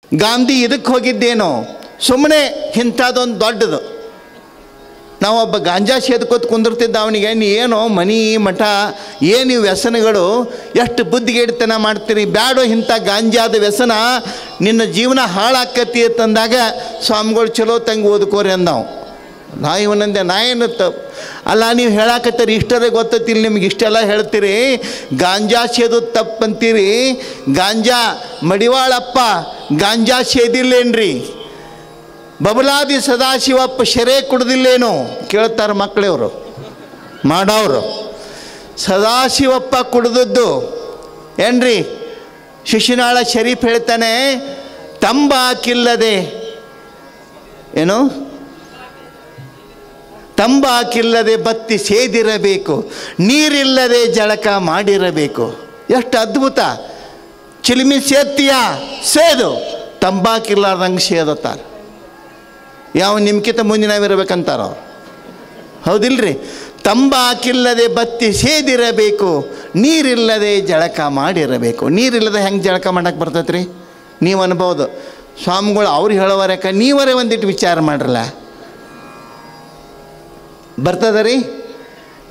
ಗಾಂಧಿ ಇದಕ್ಕೆ ಹೋಗಿದ್ದೇನೋ ಸುಮ್ಮನೆ ಇಂಥದ್ದೊಂದು ದೊಡ್ಡದು. ನಾವೊಬ್ಬ ಗಾಂಜಾ ಸೇದ್ಕೋತ ಕುಂದಿರ್ತಿದ್ದ ಅವನಿಗೆ ಏನೋ ಮನಿ ಮಠ ಏನು ವ್ಯಸನಗಳು ಎಷ್ಟು ಬುದ್ಧಿಗೆಡ್ತನ ಮಾಡ್ತೀರಿ, ಬ್ಯಾಡೋ ಇಂಥ ಗಾಂಜಾದ ವ್ಯಸನ ನಿನ್ನ ಜೀವನ ಹಾಳಾಕತಿ ಅಂತಂದಾಗ ಸ್ವಾಮಿಗಳು ಚಲೋ ತಂಗಿ ಓದ್ಕೋರಿ ಅಂದವು. ನಾ ಇವನಂದೆ ನಾ ಏನು ಅಲ್ಲ ನೀವು ಹೇಳಾಕತ್ತೀರಿ ಇಷ್ಟರೇ ಗೊತ್ತಿಲ್ಲ ನಿಮ್ಗೆ ಇಷ್ಟೆಲ್ಲ ಹೇಳ್ತೀರಿ, ಗಾಂಜಾ ಸೇದು ತಪ್ಪಂತೀರಿ. ಗಾಂಜಾ ಮಡಿವಾಳಪ್ಪ ಗಾಂಜಾ ಸೇದಿಲ್ಲೇನ್ರಿ? ಬಬಲಾದಿ ಸದಾಶಿವಪ್ಪ ಶೆರೆ ಕುಡ್ದಿಲ್ಲೇನು ಕೇಳ್ತಾರೆ ಮಕ್ಕಳವರು ಮಾಡೋರು. ಸದಾಶಿವಪ್ಪ ಕುಡ್ದದ್ದು ಏನ್ರಿ? ಶಿಶುನಾಳ ಶರೀಫ್ ಹೇಳ್ತಾನೆ, ತಂಬಾಕಿಲ್ಲದೆ ಏನು ತಂಬಾಕಿಲ್ಲದೆ ಬತ್ತಿ ಸೇದಿರಬೇಕು, ನೀರಿಲ್ಲದೆ ಜಳಕ ಮಾಡಿರಬೇಕು. ಎಷ್ಟು ಅದ್ಭುತ! ಚಿಲಿಮಿ ಸೇತ್ತೀಯ ಸೇದು, ತಂಬಾಕಿಲ್ಲಾರ್ದಂಗೆ ಸೇದುತ್ತಾರೆ. ಯಾವ ನಿಮ್ಕಿಂತ ಮುಂದಿನವಿರ್ಬೇಕಂತಾರ ಅವ್ರು, ಹೌದಿಲ್ರಿ? ತಂಬಾಕಿಲ್ಲದೆ ಬತ್ತಿ ಸೇದಿರಬೇಕು, ನೀರಿಲ್ಲದೆ ಜಳಕ ಮಾಡಿರಬೇಕು. ನೀರಿಲ್ಲದೆ ಹೆಂಗೆ ಜಳಕ ಮಾಡಕ್ಕೆ ಬರ್ತೈತೆ ರೀ? ನೀವು ಅನ್ಬೋದು. ಸ್ವಾಮಿಗಳು ಅವ್ರು ಹೇಳೋವರಕ ನೀವರೇ ಒಂದಿಟ್ಟು ವಿಚಾರ ಮಾಡ್ರಲ್ಲ, ಬರ್ತದ ರೀ?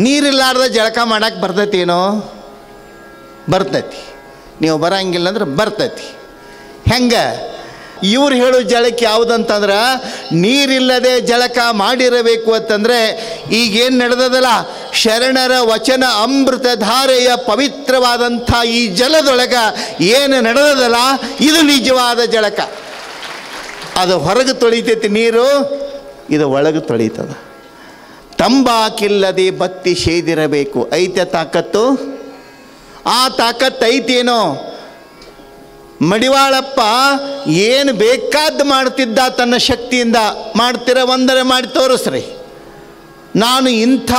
ನೀರಿಲ್ಲಾರ್ದ ಜಳಕ ಮಾಡಕ್ಕೆ ಬರ್ತೈತೇನೋ? ಬರ್ತೈತಿ. ನೀವು ಬರೋಂಗಿಲ್ಲ ಅಂದ್ರೆ ಬರ್ತೈತಿ. ಹೆಂಗೆ? ಇವ್ರು ಹೇಳೋ ಜಳಕ್ಕೆ ಯಾವುದಂತಂದ್ರೆ ನೀರಿಲ್ಲದೆ ಜಳಕ ಮಾಡಿರಬೇಕು ಅಂತಂದರೆ ಈಗೇನು ನಡೆದದಲ್ಲ, ಶರಣರ ವಚನ ಅಮೃತ ಧಾರೆಯ ಪವಿತ್ರವಾದಂಥ ಈ ಜಲದೊಳಗೆ ಏನು ನಡೆದದಲ್ಲ, ಇದು ನಿಜವಾದ ಜಳಕ. ಅದು ಹೊರಗೆ ತೊಳಿತೈತಿ ನೀರು, ಇದು ಒಳಗೆ ತೊಳಿತದ. ತಂಬಾಕಿಲ್ಲದೆ ಬತ್ತಿ ಸೇದಿರಬೇಕು. ಐತೆ ತಾಕತ್ತು? ಆ ತಾಕತ್ತು ಐತೇನೋ? ಮಡಿವಾಳಪ್ಪ ಏನು ಬೇಕಾದ್ದು ಮಾಡ್ತಿದ್ದ ತನ್ನ ಶಕ್ತಿಯಿಂದ. ಮಾಡ್ತಿರ ಒಂದರೆ ಮಾಡಿ ತೋರಿಸ್ರಿ. ನಾನು ಇಂಥ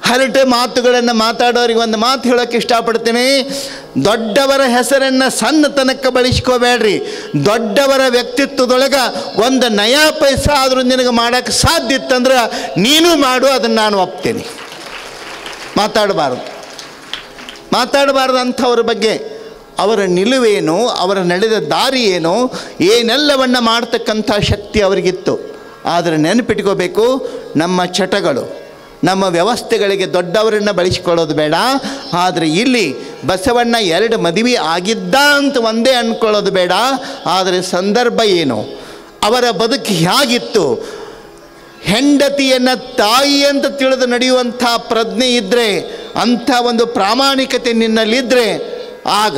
ಹರಟೆ ಮಾತುಗಳನ್ನು ಮಾತಾಡೋರಿಗೆ ಒಂದು ಮಾತು ಹೇಳೋಕ್ಕೆ ಇಷ್ಟಪಡ್ತೀನಿ. ದೊಡ್ಡವರ ಹೆಸರನ್ನು ಸಣ್ಣತನಕ್ಕೆ ಬಳಸ್ಕೋಬೇಡ್ರಿ. ದೊಡ್ಡವರ ವ್ಯಕ್ತಿತ್ವದೊಳಗೆ ಒಂದು ನಯಾ ಪೈಸಾ ಆದರೂ ನಿನಗೆ ಮಾಡೋಕ್ಕೆ ಸಾಧ್ಯ ಇತ್ತಂದ್ರೆ ನೀನು ಮಾಡು, ಅದನ್ನು ನಾನು ಒಪ್ತೀನಿ. ಮಾತಾಡಬಾರ್ದು ಅಂಥವ್ರ ಬಗ್ಗೆ. ಅವರ ನಿಲುವೇನು, ಅವರ ನಡೆದ ದಾರಿ ಏನು, ಏನೆಲ್ಲವನ್ನು ಮಾಡ್ತಕ್ಕಂಥ ಶಕ್ತಿ ಅವರಿಗಿತ್ತು. ಆದರೆ ನೆನಪಿಟ್ಕೋಬೇಕು, ನಮ್ಮ ಚಟಗಳು, ನಮ್ಮ ವ್ಯವಸ್ಥೆಗಳಿಗೆ ದೊಡ್ಡವರನ್ನು ಬಳಸಿಕೊಳ್ಳೋದು ಬೇಡ. ಆದರೆ ಇಲ್ಲಿ ಬಸವಣ್ಣ 2 ಮದುವೆ ಆಗಿದ್ದ ಅಂತ ಒಂದೇ ಅಂದ್ಕೊಳ್ಳೋದು ಬೇಡ. ಆದರೆ ಸಂದರ್ಭ ಏನು, ಅವರ ಬದುಕು ಹೇಗಿತ್ತು, ಹೆಂಡತಿಯನ್ನು ತಾಯಿ ಅಂತ ತಿಳಿದು ನಡೆಯುವಂಥ ಪ್ರಜ್ಞೆ ಇದ್ದರೆ, ಅಂಥ ಒಂದು ಪ್ರಾಮಾಣಿಕತೆ ನಿನ್ನಲ್ಲಿದ್ದರೆ, ಆಗ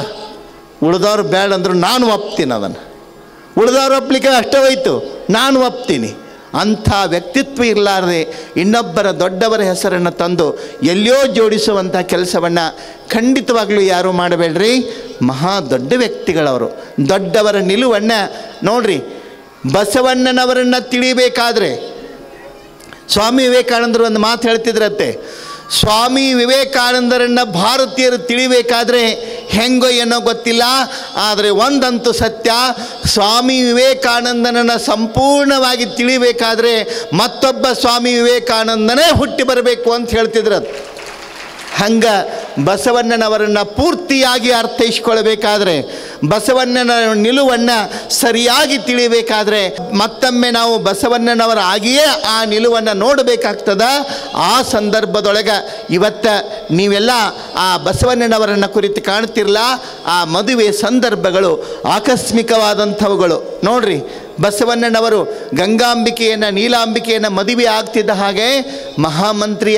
ಉಳಿದವ್ರು ಬೇಡ ಅಂದರು ನಾನು ಒಪ್ತೀನಿ. ಅದನ್ನು ಉಳಿದವ್ರು ಒಪ್ಪಲಿಕ್ಕೆ ಅಷ್ಟೇ ಹೋಯ್ತು, ನಾನು ಒಪ್ತೀನಿ. ಅಂಥ ವ್ಯಕ್ತಿತ್ವ ಇರಲಾರದೆ ಇನ್ನೊಬ್ಬರ ದೊಡ್ಡವರ ಹೆಸರನ್ನು ತಂದು ಎಲ್ಲಿಯೋ ಜೋಡಿಸುವಂಥ ಕೆಲಸವನ್ನು ಖಂಡಿತವಾಗಲೂ ಯಾರೂ ಮಾಡಬೇಡ್ರಿ. ಮಹಾ ದೊಡ್ಡ ವ್ಯಕ್ತಿಗಳವರು. ದೊಡ್ಡವರ ನಿಲುವನ್ನು ನೋಡ್ರಿ. ಬಸವಣ್ಣನವರನ್ನು ತಿಳಿಬೇಕಾದ್ರೆ ಸ್ವಾಮಿ ವಿವೇಕಾನಂದರು ಒಂದು ಮಾತು ಹೇಳ್ತಿದ್ರಂತೆ. ಸ್ವಾಮಿ ವಿವೇಕಾನಂದರನ್ನು ಭಾರತೀಯರು ತಿಳಿಬೇಕಾದ್ರೆ ಹೆಂಗೋ ಏನೋ ಗೊತ್ತಿಲ್ಲ, ಆದರೆ ಒಂದಂತೂ ಸತ್ಯ, ಸ್ವಾಮಿ ವಿವೇಕಾನಂದನನ್ನು ಸಂಪೂರ್ಣವಾಗಿ ತಿಳಿಬೇಕಾದ್ರೆ ಮತ್ತೊಬ್ಬ ಸ್ವಾಮಿ ವಿವೇಕಾನಂದನೇ ಹುಟ್ಟಿ ಬರಬೇಕು ಅಂತ ಹೇಳ್ತಿದ್ರು. ಹಂಗೆ ಬಸವಣ್ಣನವರನ್ನು ಪೂರ್ತಿಯಾಗಿ ಅರ್ಥೈಸ್ಕೊಳ್ಬೇಕಾದ್ರೆ, ಬಸವಣ್ಣನ ನಿಲುವನ್ನು ಸರಿಯಾಗಿ ತಿಳಿಬೇಕಾದ್ರೆ ಮತ್ತೊಮ್ಮೆ ನಾವು ಬಸವಣ್ಣನವರ ಆಗಿಯೇ ಆ ನಿಲುವನ್ನು ನೋಡಬೇಕಾಗ್ತದ. ಆ ಸಂದರ್ಭದೊಳಗೆ ಇವತ್ತು ನೀವೆಲ್ಲ ಆ ಬಸವಣ್ಣನವರನ್ನು ಕುರಿತು ಕಾಣ್ತಿರಲ್ಲ, ಆ ಮದುವೆ ಸಂದರ್ಭಗಳು ಆಕಸ್ಮಿಕವಾದಂಥವುಗಳು. ನೋಡ್ರಿ, ಬಸವಣ್ಣನವರು ಗಂಗಾಂಬಿಕೆಯನ್ನು ನೀಲಾಂಬಿಕೆಯನ್ನು ಮದುವೆ ಆಗ್ತಿದ್ದ ಹಾಗೆ ಮಹಾಮಂತ್ರಿ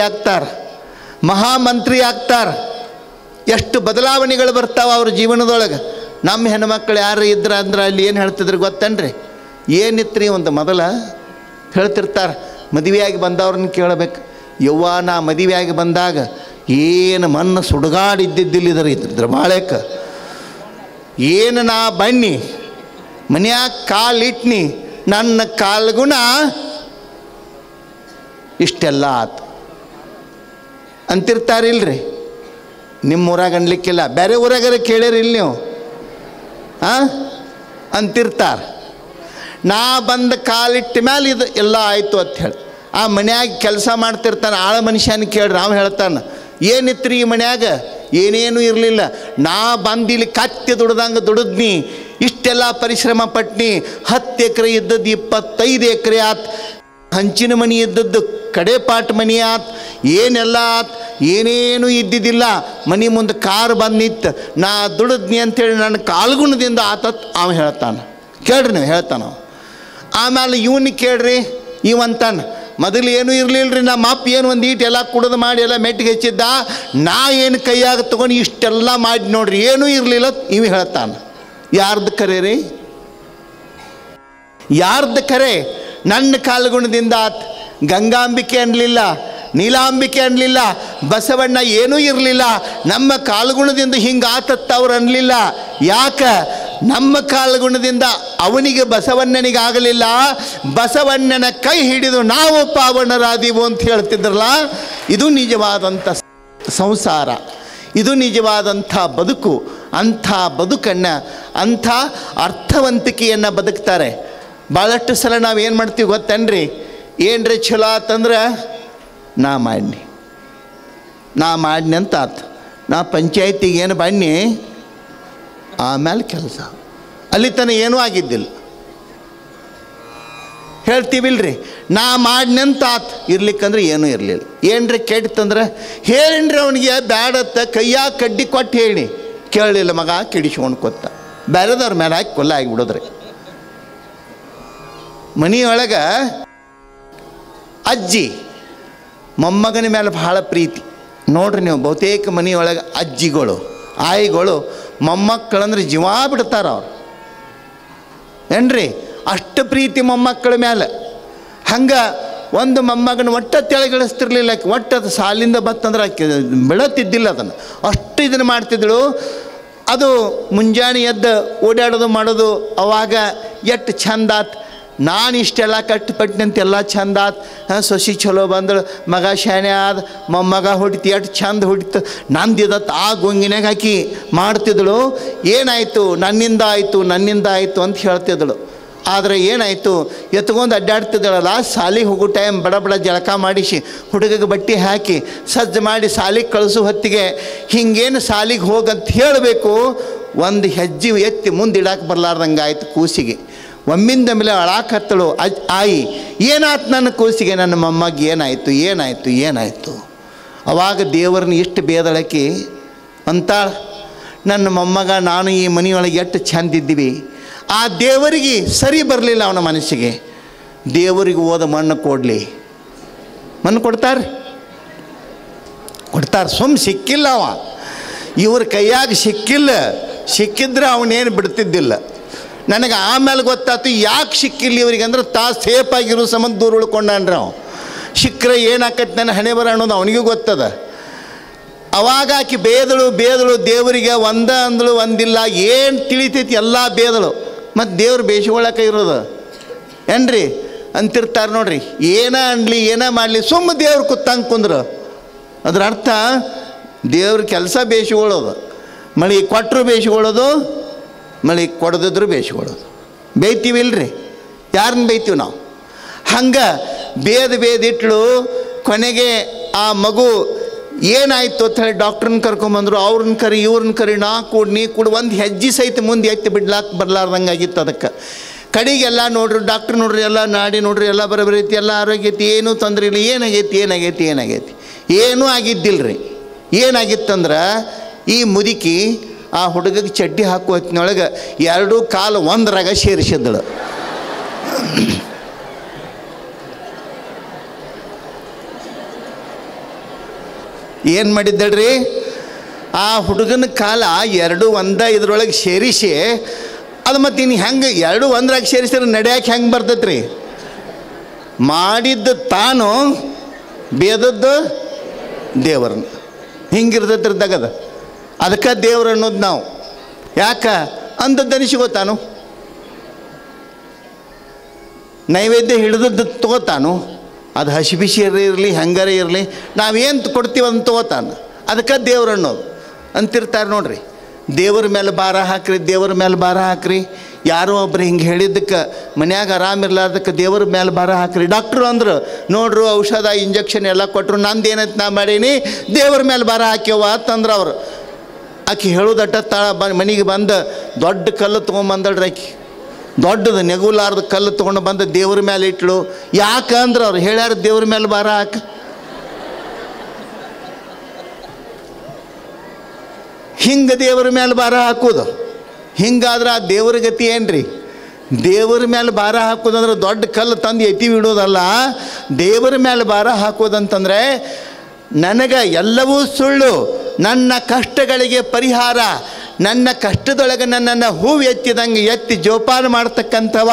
ಆಗ್ತಾರೆ. ಎಷ್ಟು ಬದಲಾವಣೆಗಳು ಬರ್ತಾವೆ ಅವ್ರ ಜೀವನದೊಳಗೆ. ನಮ್ಮ ಹೆಣ್ಮಕ್ಳು ಯಾರು ಇದ್ರ ಅಂದ್ರೆ ಅಲ್ಲಿ ಏನು ಹೇಳ್ತಿದ್ರು ಗೊತ್ತನ್ರಿ? ಏನಿತ್ರಿ ಒಂದು ಮೊದಲ ಹೇಳ್ತಿರ್ತಾರೆ, ಮದುವೆಯಾಗಿ ಬಂದವ್ರನ್ನ ಕೇಳಬೇಕು. ಯವ್ವ ನಾ ಮದುವೆಯಾಗಿ ಬಂದಾಗ ಏನು ಮಣ್ಣು ಸುಡುಗಾಡಿದ್ದಿದ್ದಿಲ್ಲ ಇದ್ರ ಬಾಳೆಕ್ಕೆ, ಏನು ನಾ ಬನ್ನಿ ಮನ್ಯಾಗ ಕಾಲಿಟ್ನಿ, ನನ್ನ ಕಾಲ್ಗುಣ ಇಷ್ಟೆಲ್ಲ ಆತು ಅಂತಿರ್ತಾರಿಲ್ರಿ. ನಿಮ್ಮ ಊರಾಗ ಅನ್ಲಿಕ್ಕಿಲ್ಲ, ಬೇರೆ ಊರಾಗಾರ ಕೇಳಿರಿಲ್ಲ ನೀವು ಅಂತಿರ್ತಾರೆ. ನಾ ಬಂದು ಕಾಲಿಟ್ಟ ಮೇಲೆ ಇದು ಎಲ್ಲ ಆಯಿತು ಅಂತ ಹೇಳಿ ಆ ಮನ್ಯಾಗ ಕೆಲಸ ಮಾಡ್ತಿರ್ತಾನೆ ಆಳ ಮನುಷ್ಯನ ಕೇಳ್ರಿ, ನಾವು ಹೇಳ್ತಾನೆ ಏನಿತ್ರಿ ಈ ಮನ್ಯಾಗ? ಏನೇನೂ ಇರಲಿಲ್ಲ, ನಾ ಬಂದಿಲ್ಲಿ ಕತ್ತಿ ದುಡ್ದಂಗೆ ದುಡಿದ್ನಿ, ಇಷ್ಟೆಲ್ಲ ಪರಿಶ್ರಮ ಪಟ್ನಿ. 10 ಎಕರೆ ಇದ್ದದ್ದು 25 ಎಕರೆ ಆತ್. ಹಂಚಿನ ಮನೆ ಇದ್ದದ್ದು ಕಡೆಪಾಟ್ ಮನೆ ಆತ್. ಏನೆಲ್ಲ ಆತ್. ಏನೇನು ಇದ್ದಿದ್ದಿಲ್ಲ. ಮನೆ ಮುಂದೆ ಕಾರ್ ಬಂದು ನಿಂತು ನಾ ದುಡಿದ್ನಿ ಅಂಥೇಳಿ ನನ್ನ ಕಾಲ್ಗುಣದಿಂದ ಆತತ್ ಅವ ಹೇಳ್ತಾನೆ. ಕೇಳ್ರಿ ನೀವು, ಹೇಳ್ತಾನ. ಆಮೇಲೆ ಇವನ್ನ ಕೇಳ್ರಿ, ಇವಂತಾನ ಮೊದಲು ಏನೂ ಇರಲಿಲ್ಲ ರೀ, ನಮ್ಮ ಅಪ್ಪ ಏನು ಒಂದು ಈಟು ಎಲ್ಲ ಕುಡಿದು ಮಾಡಿ ಎಲ್ಲ ಮೆಟ್ಟಿಗೆ ಹೆಚ್ಚಿದ್ದ, ನಾ ಏನು ಕೈಯಾಗ ತೊಗೊಂಡು ಇಷ್ಟೆಲ್ಲ ಮಾಡಿ ನೋಡ್ರಿ ಏನೂ ಇರಲಿಲ್ಲ ಇವ ಹೇಳ್ತಾನೆ. ಯಾರ್ದು ಕರೆ ರೀ? ಯಾರ್ದು ಕರೆ? ನನ್ನ ಕಾಲ್ಗುಣದಿಂದ ಆತ್. ಗಂಗಾಂಬಿಕೆ ಅನ್ನಲಿಲ್ಲ, ನೀಲಾಂಬಿಕೆ ಅನ್ನಲಿಲ್ಲ, ಬಸವಣ್ಣ ಏನೂ ಇರಲಿಲ್ಲ, ನಮ್ಮ ಕಾಲ್ಗುಣದಿಂದ ಹಿಂಗೆ ಆತತ್ತ ಅವ್ರು ಅನ್ನಲಿಲ್ಲ. ಯಾಕೆ? ನಮ್ಮ ಕಾಲ್ಗುಣದಿಂದ ಅವನಿಗೆ ಬಸವಣ್ಣನಿಗೆ ಆಗಲಿಲ್ಲ, ಬಸವಣ್ಣನ ಕೈ ಹಿಡಿದು ನಾವು ಪಾವನರಾದೀವು ಅಂತ ಹೇಳ್ತಿದ್ರಲ್ಲ. ಇದು ನಿಜವಾದಂಥ ಸಂಸಾರ, ಇದು ನಿಜವಾದಂಥ ಬದುಕು. ಅಂಥ ಬದುಕನ್ನು, ಅಂಥ ಅರ್ಥವಂತಿಕೆಯನ್ನು ಬದುಕ್ತಾರೆ. ಭಾಳಷ್ಟು ಸಲ ನಾವು ಏನು ಮಾಡ್ತೀವಿ ಗೊತ್ತೇನ್ರಿ? ಏನ್ರಿ ಚಲೋ ಆತಂದ್ರೆ ನಾ ಮಾಡಿನಿ ಅಂತ ಆತು. ನಾ ಪಂಚಾಯತಿಗೆ ಏನು ಬನ್ನಿ, ಆಮೇಲೆ ಕೆಲಸ. ಅಲ್ಲಿ ತನಕ ಏನೂ ಆಗಿದ್ದಿಲ್ಲ. ಹೇಳ್ತೀವಿಲ್ರಿ, ನಾ ಮಾಡಿನಂತ ಆತು, ಇರ್ಲಿಕ್ಕಂದ್ರೆ ಏನೂ ಇರಲಿಲ್ಲ. ಏನ್ರಿ ಕೆಡ್ತಂದ್ರೆ ಹೇಳಿನ್ರಿ ಅವನಿಗೆ ಬ್ಯಾಡತ್ತ, ಕೈಯಾಗ ಕಡ್ಡಿ ಕೊಟ್ಟು ಹೇಳಿ, ಕೇಳಲಿಲ್ಲ ಮಗ, ಕಿಡಿಸ್ಕೊಂಡು ಕೊತ್ತ, ಬೇರೆದವ್ರ ಮೇಲೆ ಹಾಕಿ ಕೊಲ್ಲ ಆಗಿಬಿಡೋದ್ರಿ. ಮನೆಯೊಳಗೆ ಅಜ್ಜಿ ಮೊಮ್ಮಗನ ಮೇಲೆ ಭಾಳ ಪ್ರೀತಿ. ನೋಡ್ರಿ ನೀವು, ಬಹುತೇಕ ಮನೆಯೊಳಗೆ ಅಜ್ಜಿಗಳು, ಆಯಿಗಳು ಮೊಮ್ಮಕ್ಕಳಂದ್ರೆ ಜೀವ ಬಿಡ್ತಾರ ಅವ್ರು. ಏನ್ರಿ? ಅಷ್ಟು ಪ್ರೀತಿ ಮೊಮ್ಮಕ್ಕಳ ಮೇಲೆ. ಹಂಗೆ ಒಂದು ಮೊಮ್ಮಗನ ಒಟ್ಟ ತೆಳಗಿಳಿಸ್ತಿರ್ಲಿಲ್ಲ. ಒಟ್ಟು ಅದು ಸಾಲಿಂದ ಬತ್ತಂದ್ರೆ ಆಕೆ ಬೆಳತ್ತಿದ್ದಿಲ್ಲ ಅದನ್ನು, ಅಷ್ಟು ಇದನ್ನು ಮಾಡ್ತಿದ್ದಳು. ಅದು ಮುಂಜಾನೆ ಎದ್ದು ಓಡಾಡೋದು ಮಾಡೋದು ಅವಾಗ ಎಷ್ಟು ಚಂದಾತ್. ನಾನು ಇಷ್ಟೆಲ್ಲ ಕಟ್ಟುಪಟ್ಟಿನಂತೆಲ್ಲ ಚಂದ ಆತ್. ಸೊಸಿ ಚಲೋ ಬಂದಳು, ಮಗ ಶಾಣೆ ಆದ, ಮೊಮ್ಮಗ ಹೊಡಿತು, ಎಷ್ಟು ಚಂದ ಹೊಡಿತು, ನಂದಿದತ್ತು ಆ ಗೊಂಗಿನಾಗ ಹಾಕಿ ಮಾಡ್ತಿದ್ದಳು. ಏನಾಯಿತು? ನನ್ನಿಂದ ಆಯಿತು ಅಂತ ಹೇಳ್ತಿದ್ದಳು. ಆದರೆ ಏನಾಯಿತು? ಎತ್ಕೊಂಡು ಅಡ್ಡಾಡ್ತಿದ್ದಳಲ್ಲ, ಸಾಲಿಗೆ ಹೋಗೋ ಟೈಮ್ ಬಡ ಬಡ ಜಳಕ ಮಾಡಿಸಿ ಹುಡುಗಗೆ ಬಟ್ಟೆ ಹಾಕಿ ಸಜ್ಜು ಮಾಡಿ ಸಾಲಿಗೆ ಕಳಿಸೋ ಹೊತ್ತಿಗೆ ಹಿಂಗೇನು ಸಾಲಿಗೆ ಹೋಗಂತ ಹೇಳಬೇಕು, ಒಂದು ಹೆಜ್ಜೆ ಎತ್ತಿ ಮುಂದಿಡಕ್ಕೆ ಬರಲಾರ್ದಂಗೆ ಆಯಿತು ಕೂಸಿಗೆ. ಒಮ್ಮಿಂದ ಮೇಲೆ ಅಳಾಕತ್ತಳು ಆಯಿ, ಏನಾಯ್ತು ನನ್ನ ಕೂಸಿಗೆ, ನನ್ನ ಮೊಮ್ಮಗೆ ಏನಾಯಿತು? ಅವಾಗ ದೇವರನ್ನ ಇಷ್ಟು ಬೇದಳಕಿ ಅಂತಾಳ, ನನ್ನ ಮೊಮ್ಮಗ ನಾನು ಈ ಮನೆಯೊಳಗೆ ಎಷ್ಟು ಚಂದಿದ್ದೀವಿ. ಆ ದೇವರಿಗೆ ಸರಿ ಬರಲಿಲ್ಲ ಅವನ ಮನಸ್ಸಿಗೆ. ದೇವರಿಗೆ ಓದ ಮಣ್ಣು ಕೊಡಲಿ, ಮಣ್ಣು ಕೊಡ್ತಾರೆ. ಸಿಕ್ಕಿಲ್ಲ ಅವ, ಇವ್ರ ಕೈಯಾಗ ಸಿಕ್ಕಿದ್ರೆ ಅವನೇನು ಬಿಡ್ತಿದ್ದಿಲ್ಲ. ನನಗೆ ಆಮೇಲೆ ಗೊತ್ತಾಯ್ತು ಯಾಕೆ ಸಿಕ್ಕಿಲ್ಲ ಇವ್ರಿಗೆ ಅಂದ್ರೆ, ಸೇಫಾಗಿರೋ ಸಂಬಂಧ ದೂರ ಉಳ್ಕೊಂಡ್ರೆ ಅವ. ಸಿಕ್ಕರೆ ಏನಾಕೈತೆ ನನ್ನ ಹಣೆ ಬರ ಅನ್ನೋದು ಅವನಿಗೂ ಗೊತ್ತದ. ಅವಾಗ ಆಕಿ ಬೇದಳು ದೇವರಿಗೆ ಅಂದಳು ಒಂದಿಲ್ಲ, ಏನು ತಿಳಿತೈತಿ ಎಲ್ಲ ಬೇದಳು. ಮತ್ತು ದೇವ್ರು ಬೇಯಿಸ್ಕೊಳ್ಳೋಕೆ ಇರೋದು ಏನ್ರಿ ಅಂತಿರ್ತಾರೆ ನೋಡ್ರಿ. ಏನ ಅನ್ಲಿ ಏನ ಮಾಡಲಿ ಸುಮ್ಮ ದೇವ್ರು ಕುತ್ತಂಗೆ ಕುಂದ್ರು, ಅದ್ರ ಅರ್ಥ ದೇವ್ರ ಕೆಲಸ ಬೇಯಿಸ್ಕೊಳ್ಳೋದು. ಮಳೆ ಕೊಟ್ಟರು ಬೇಯಿಸ್ಕೊಳ್ಳೋದು, ಮಳೆ ಕೊಡದಿದ್ರು ಬೇಯಿಸ್ಕೊಳ್ಳೋದು. ಬೇಯ್ತೀವಿಲ್ರಿ? ಯಾರನ್ನ ಬೇಯ್ತೀವಿ ನಾವು? ಹಂಗೆ ಬೇದಿಟ್ಲು. ಕೊನೆಗೆ ಆ ಮಗು ಏನಾಯಿತು ಅಂತ ಹೇಳಿ ಡಾಕ್ಟ್ರನ್ನ ಕರ್ಕೊಂಬಂದರು. ಅವ್ರನ್ನ ಕರಿ ಇವ್ರನ್ನ ಕರಿ, ನೀ ಕೂಡು ಒಂದು ಹೆಜ್ಜೆ ಸಹಿತ ಮುಂದೆ ಎತ್ತಿ ಬಿಡ್ಲಾಕ್ ಬರಲಾರ್ದಂಗೆ ಆಗಿತ್ತು. ಅದಕ್ಕೆ ಕಡೆಗೆಲ್ಲ ನೋಡ್ರಿ, ಡಾಕ್ಟ್ರ್ ನೋಡ್ರಿ, ಎಲ್ಲ ನಾಡಿ ನೋಡ್ರಿ, ಎಲ್ಲ ಬರೋಬರಿ ಐತಿ, ಎಲ್ಲ ಆರೋಗ್ಯ ಐತಿ, ಏನೂ ತೊಂದರೆ ಇಲ್ಲ. ಏನಾಗೈತಿ ಏನೂ ಆಗಿದ್ದಿಲ್ಲ ರೀ. ಏನಾಗಿತ್ತಂದ್ರೆ ಈ ಮುದುಕಿ ಆ ಹುಡುಗಗೆ ಚಡ್ಡಿ ಹಾಕುವ ಹೊತ್ತಿನೊಳಗೆ 2 ಕಾಲು ಒಂದರಾಗ ಸೇರಿಸಿದ್ದಳು. ಏನು ಮಾಡಿದ್ದಳ್ರಿ? ಆ ಹುಡುಗನ ಕಾಲ 2 ಒಂದ ಇದ್ರೊಳಗೆ ಸೇರಿಸಿ, ಅದು ಮತ್ತು ಇನ್ನು ಹೆಂಗೆ 2 ಒಂದರಾಗ ಸೇರಿಸಿದ್ರೆ ನಡೆಯಕ್ಕೆ ಹೆಂಗೆ ಬರ್ತೈತೆ ರೀ? ಮಾಡಿದ್ದು ತಾನು, ಬೇದದ್ದು ದೇವ್ರನ್ನ. ಹಿಂಗಿರ್ತೈತ್ರಿ ತಗದ. ಅದಕ್ಕೆ ದೇವ್ರು ಅನ್ನೋದು ನಾವು. ಯಾಕೆ ಅಂದದ್ದನಿಸಿಗೋತಾನು, ನೈವೇದ್ಯ ಹಿಡಿದದ್ದು ತಗೋತಾನು. ಅದು ಹಸಿ ಬಿಸಿ ಇರಲಿ ಹೆಂಗಾರೆ ಇರಲಿ, ನಾವೇನು ಕೊಡ್ತೀವಿ ಅಂತ ತಗೋತಾನೆ. ಅದಕ್ಕೆ ದೇವ್ರು ಅನ್ನೋದು ಅಂತಿರ್ತಾರೆ ನೋಡ್ರಿ. ದೇವ್ರ ಮೇಲೆ ಭಾರ ಹಾಕ್ರಿ. ಯಾರೋ ಒಬ್ರು ಹಿಂಗೆ ಹೇಳಿದ್ದಕ್ಕೆ ಮನ್ಯಾಗ ಆರಾಮಿರ್ಲಾರ್ದಕ್ಕೆ ದೇವ್ರ ಮೇಲೆ ಭಾರ ಹಾಕ್ರಿ. ಡಾಕ್ಟ್ರು ಅಂದರು ನೋಡ್ರು, ಔಷಧ ಇಂಜೆಕ್ಷನ್ ಎಲ್ಲ ಕೊಟ್ಟರು, ನಂದು ಏನಂತ ನಾ ಮಾಡೀನಿ, ದೇವ್ರ ಮೇಲೆ ಭಾರ ಹಾಕ್ಯವ ಅಂತಂದ್ರೆ ಅವರು. ಆಕೆ ಹೇಳೋದಟ್ಟ ಮನೆಗೆ ಬಂದು ದೊಡ್ಡ ಕಲ್ಲು ತೊಗೊಂಬಂದಳ್ರಿ ಆಕೆ. ದೊಡ್ಡದು ನೆಗುಲಾರ್ದ ಕಲ್ಲು ತೊಗೊಂಡು ಬಂದು ದೇವ್ರ ಮೇಲೆ ಇಟ್ಳು. ಯಾಕಂದ್ರೆ ಅವ್ರು ಹೇಳ್ಯಾರ ದೇವ್ರ ಮೇಲೆ ಭಾರ ಹಾಕ. ಹಿಂಗೆ ದೇವ್ರ ಮೇಲೆ ಭಾರ ಹಾಕೋದು. ಹಿಂಗಾದ್ರೆ ಆ ದೇವ್ರ ಗತಿ ಏನ್ರಿ? ದೇವರ ಮೇಲೆ ಭಾರ ಹಾಕೋದಂದ್ರೆ ದೊಡ್ಡ ಕಲ್ಲು ತಂದು ಎತ್ತಿ ಬಿಡೋದಲ್ಲ. ದೇವರ ಮೇಲೆ ಭಾರ ಹಾಕೋದಂತಂದರೆ ನನಗೆ ಎಲ್ಲವೂ ಸುಳ್ಳು, ನನ್ನ ಕಷ್ಟಗಳಿಗೆ ಪರಿಹಾರ, ನನ್ನ ಕಷ್ಟದೊಳಗೆ ನನ್ನನ್ನು ಹೂವು ಎತ್ತಿದಂಗೆ ಎತ್ತಿ ಜೋಪಾನ ಮಾಡ್ತಕ್ಕಂಥವ